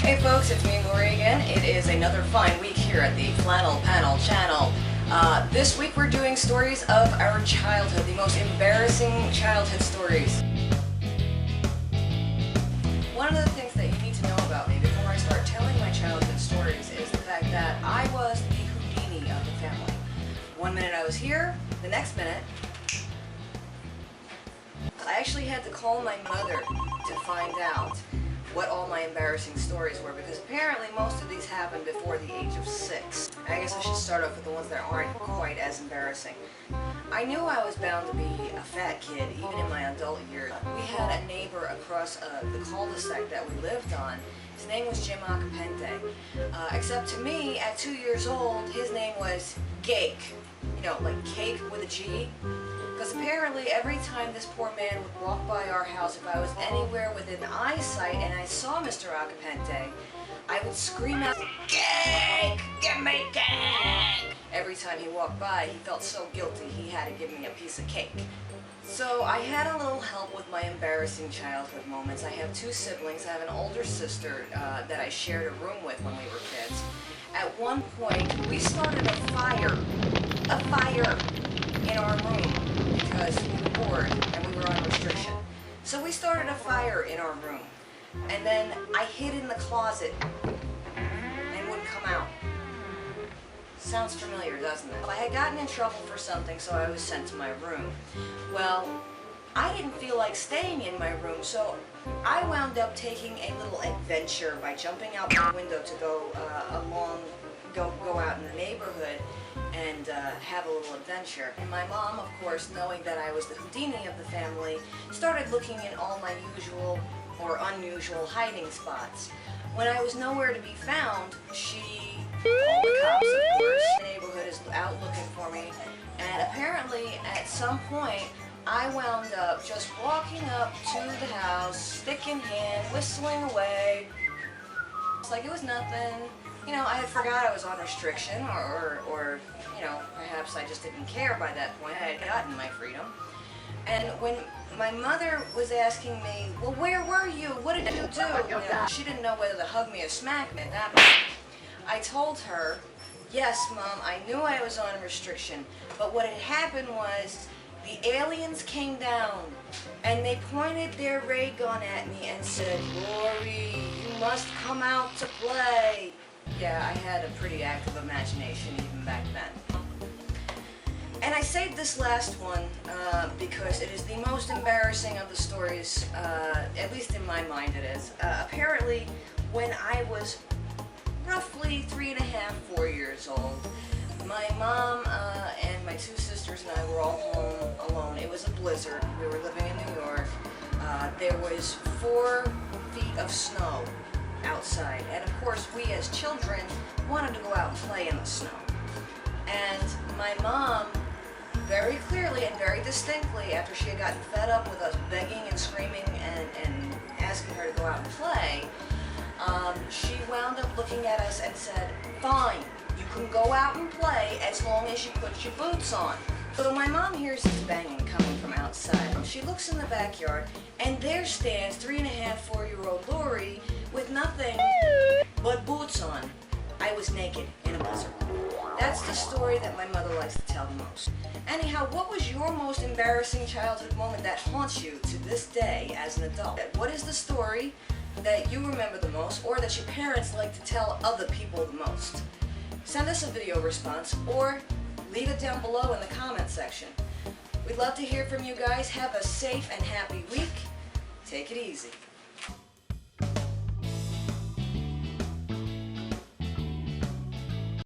Hey folks, it's me, Lori again. It is another fine week here at the Flannel Panel channel. This week we're doing stories of our childhood, the most embarrassing childhood stories. One of the things that you need to know about me before I start telling my childhood stories is the fact that I was the Houdini of the family. One minute I was here, the next minute I actually had to call my mother to find out what all my embarrassing stories were, because apparently most of these happened before the age of 6. I guess I should start off with the ones that aren't quite as embarrassing. I knew I was bound to be a fat kid, even in my adult years. We had a neighbor across the cul-de-sac that we lived on. His name was Jim Acapente. Except to me, at 2 years old, his name was Gake. You know, like cake with a G. Because apparently every time this poor man would walk by our house, if I was anywhere within eyesight and I saw Mr. Acapente, I would scream out, "Cake! Give me cake!" Every time he walked by, he felt so guilty he had to give me a piece of cake. So I had a little help with my embarrassing childhood moments. I have 2 siblings. I have an older sister that I shared a room with when we were kids. At one point, we started a fire in our room because we were bored and we were on restriction. So we started a fire in our room, and then I hid in the closet and wouldn't come out. Sounds familiar, doesn't it? I had gotten in trouble for something, so I was sent to my room. Well, I didn't feel like staying in my room, so I wound up taking a little adventure by jumping out my window to go out in the neighborhood and have a little adventure. And my mom, of course, knowing that I was the Houdini of the family, started looking in all my usual or unusual hiding spots. When I was nowhere to be found, she called the cops, of course. The neighborhood is out looking for me, and apparently at some point I wound up just walking up to the house, stick in hand, whistling away. It's like it was nothing. You know, I had forgot I was on restriction, or you know, perhaps I just didn't care by that point. I had gotten my freedom. And when my mother was asking me, well, where were you? What did you do? You know, she didn't know whether to hug me or smack me at that point. I told her, yes, Mom, I knew I was on restriction, but what had happened was the aliens came down and they pointed their ray gun at me and said, Lori, you must come out to play. Yeah, I had a pretty active imagination even back then. And I saved this last one because it is the most embarrassing of the stories, at least in my mind it is. Apparently, when I was roughly 3 1/2, 4 years old, my mom and my 2 sisters and I were all home alone. It was a blizzard. We were living in New York. There was 4 feet of snow outside, and of course we as children wanted to go out and play in the snow. And my mom, very clearly and very distinctly, after she had gotten fed up with us begging and screaming and asking her to go out and play, she wound up looking at us and said, fine, you can go out and play as long as you put your boots on. So my mom hears this banging coming from outside. She looks in the backyard, and there stands 3 1/2, 4-year-old Lori with nothing but boots on. I was naked in a blizzard. That's the story that my mother likes to tell the most. Anyhow, what was your most embarrassing childhood moment that haunts you to this day as an adult? What is the story that you remember the most, or that your parents like to tell other people the most? Send us a video response or leave it down below in the comment section. We'd love to hear from you guys. Have a safe and happy week. Take it easy.